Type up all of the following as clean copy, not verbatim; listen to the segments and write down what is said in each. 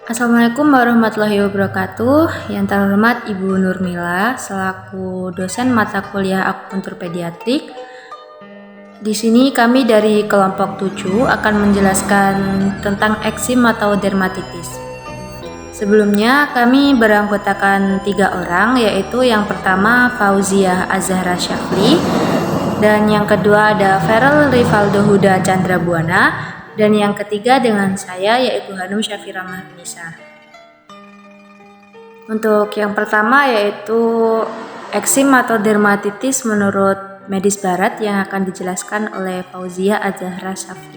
Assalamualaikum warahmatullahi wabarakatuh. Yang terhormat Ibu Nurmila selaku dosen mata kuliah akupuntur pediatrik. Di sini kami dari kelompok 7 akan menjelaskan tentang eksim atau dermatitis. Sebelumnya kami beranggotakan 3 orang, yaitu yang pertama Fauziah Azahra Syafli, dan yang kedua ada Feral Rivaldo Huda Chandra Buana, dan yang ketiga dengan saya yaitu Hanum Syafira Mahnisa. Untuk yang pertama yaitu eksim atau dermatitis menurut medis barat yang akan dijelaskan oleh Fauziah Azahra Syafli.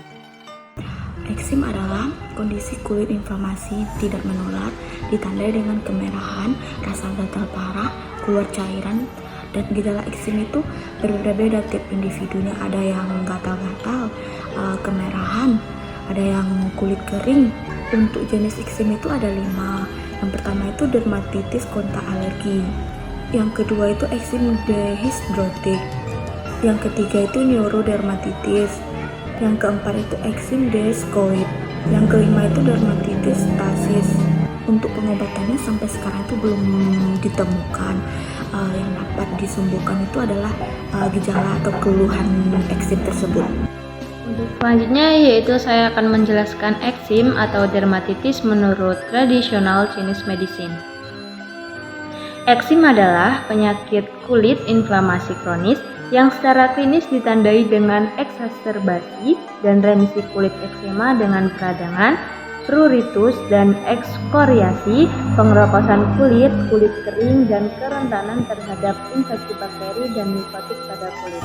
Eksim adalah kondisi kulit inflamasi tidak menular, ditandai dengan kemerahan, rasa gatal parah, keluar cairan, dan gejala eksim itu berbeda-beda tiap individunya. Ada yang gatal-gatal, kemerahan, ada yang kulit kering. Untuk jenis eksim itu ada 5. Yang pertama itu dermatitis kontak alergi. Yang kedua itu eksim dehidrotik. Yang ketiga itu neurodermatitis. Yang keempat itu eksim diskoid. Yang kelima itu dermatitis stasis. Untuk pengobatannya sampai sekarang itu belum ditemukan. Yang dapat disembuhkan itu adalah gejala atau keluhan eksim tersebut. Untuk selanjutnya yaitu saya akan menjelaskan eksim atau dermatitis menurut tradisional Chinese medicine. Eksim adalah penyakit kulit inflamasi kronis yang secara klinis ditandai dengan eksaserbasi dan remisi kulit eksema dengan peradangan, pruritus dan ekskoriasi, pengeroposan kulit, kulit kering, dan kerentanan terhadap infeksi bakteri dan mikotik pada kulit.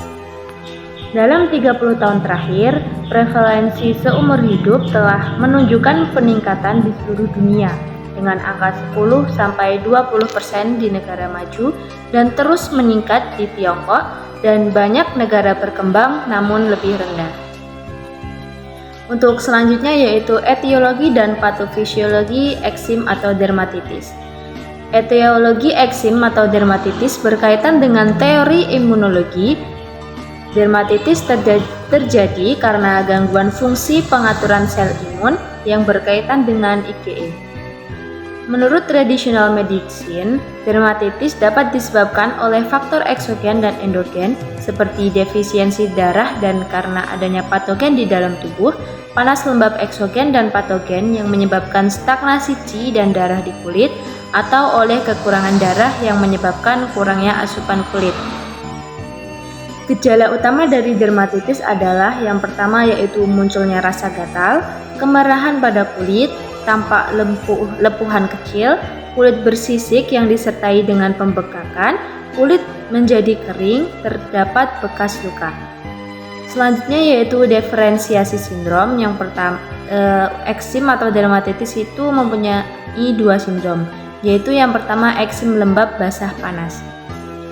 Dalam 30 tahun terakhir, prevalensi seumur hidup telah menunjukkan peningkatan di seluruh dunia dengan angka 10-20% di negara maju dan terus meningkat di Tiongkok dan banyak negara berkembang namun lebih rendah. Untuk selanjutnya yaitu etiologi dan patofisiologi eksim atau dermatitis. Etiologi eksim atau dermatitis berkaitan dengan teori imunologi. Dermatitis terjadi karena gangguan fungsi pengaturan sel imun yang berkaitan dengan IgE. Menurut traditional medicine, dermatitis dapat disebabkan oleh faktor eksogen dan endogen seperti defisiensi darah dan karena adanya patogen di dalam tubuh, panas lembab eksogen dan patogen yang menyebabkan stagnasi qi dan darah di kulit, atau oleh kekurangan darah yang menyebabkan kurangnya asupan kulit. Gejala utama dari dermatitis adalah yang pertama yaitu munculnya rasa gatal, kemerahan pada kulit, tampak lepuhan kecil, kulit bersisik yang disertai dengan pembekakan, kulit menjadi kering, terdapat bekas luka. Selanjutnya yaitu diferensiasi sindrom. Yang pertama, eksim atau dermatitis itu mempunyai 2 sindrom, yaitu yang pertama eksim lembab basah panas.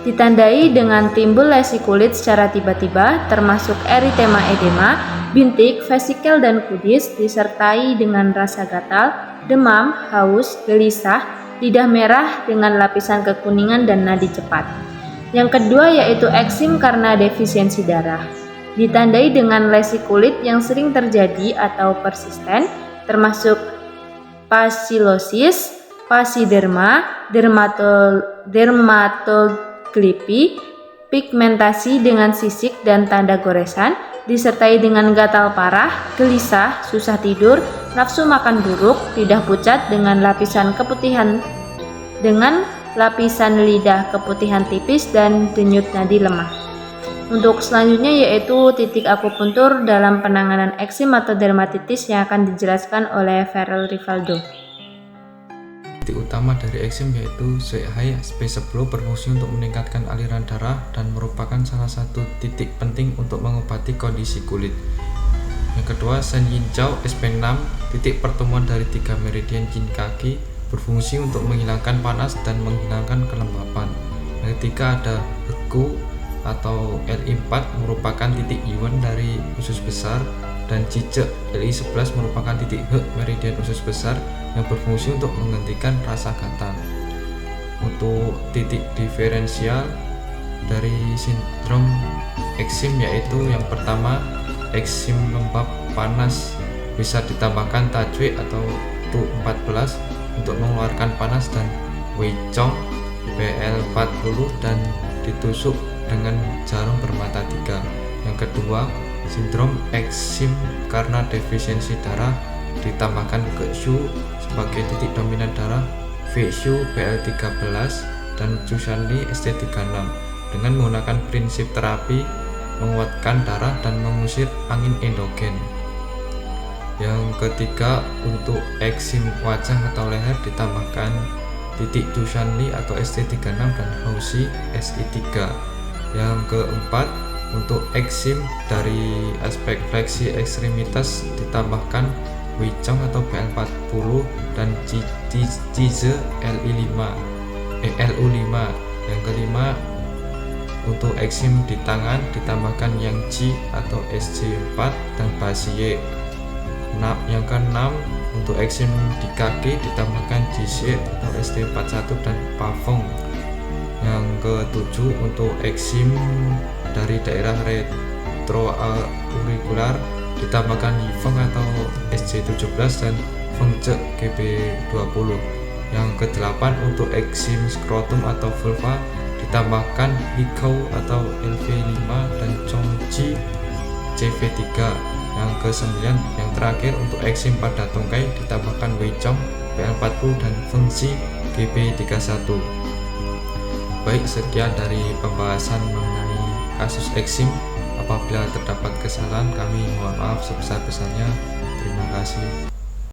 Ditandai dengan timbul lesi kulit secara tiba-tiba, termasuk eritema edema, bintik, vesikel dan kudis, disertai dengan rasa gatal, demam, haus, gelisah, lidah merah dengan lapisan kekuningan dan nadi cepat. Yang kedua yaitu eksim karena defisiensi darah. Ditandai dengan lesi kulit yang sering terjadi atau persisten, termasuk pasilosis, pasiderma, dermatoglipi, pigmentasi dengan sisik dan tanda goresan, disertai dengan gatal parah, gelisah, susah tidur, nafsu makan buruk, lidah pucat dengan lapisan lidah keputihan tipis dan denyut nadi lemah. Untuk selanjutnya yaitu titik akupuntur dalam penanganan eksim atau dermatitis yang akan dijelaskan oleh Feral Rivaldo. Titik utama dari eksim yaitu High Space Blow berfungsi untuk meningkatkan aliran darah dan merupakan salah satu titik penting untuk mengobati kondisi kulit. Yang kedua, Shen Yin Jiao SP6, titik pertemuan dari 3 meridian yin kaki, berfungsi untuk menghilangkan panas dan menghilangkan kelembapan. Yang ketiga ada Heku atau LI4 merupakan titik Yuan dari usus besar, dan Cicek LI11 merupakan titik He meridian usus besar yang berfungsi untuk menghentikan rasa gatal. Untuk titik diferensial dari sindrom eksim yaitu yang pertama eksim lembab panas, bisa ditambahkan tajwid atau PL114 untuk mengeluarkan panas, dan Wei Chong PL40 dan ditusuk dengan jarum bermata 3. Yang kedua, sindrom eksim karena defisiensi darah, ditambahkan Ge-shu sebagai titik dominan darah, Wei-shu PL13 dan Zhushangli ST36 dengan menggunakan prinsip terapi menguatkan darah dan mengusir angin endogen. Yang ketiga, untuk eksim wajah atau leher ditambahkan titik Zhushangli atau ST36 dan Houxi SI3. Yang keempat, untuk eksim dari aspek fleksi ekstremitas ditambahkan Wei Chong atau PL40 dan Jize LU5. Yang kelima, untuk eksim di tangan ditambahkan Yang Ji atau SC4 dan Basie. Yang keenam, untuk eksim di kaki ditambahkan Jise atau ST41 dan Pavong. Yang ketujuh, untuk eksim dari daerah retroaurikular ditambahkan Yifeng atau SC17 dan Fengce GB20. Yang kedelapan, untuk eksim skrotum atau vulva ditambahkan Hikau atau LV5 dan Chongji CV3. Yang kesembilan, yang terakhir, untuk eksim pada tungkai ditambahkan Wei Chong PL40 dan Fengxi GB31. Baik, sekian dari pembahasan mengenai kasus eksim. Apabila terdapat kesalahan, kami mohon maaf sebesar-besarnya. Terima kasih.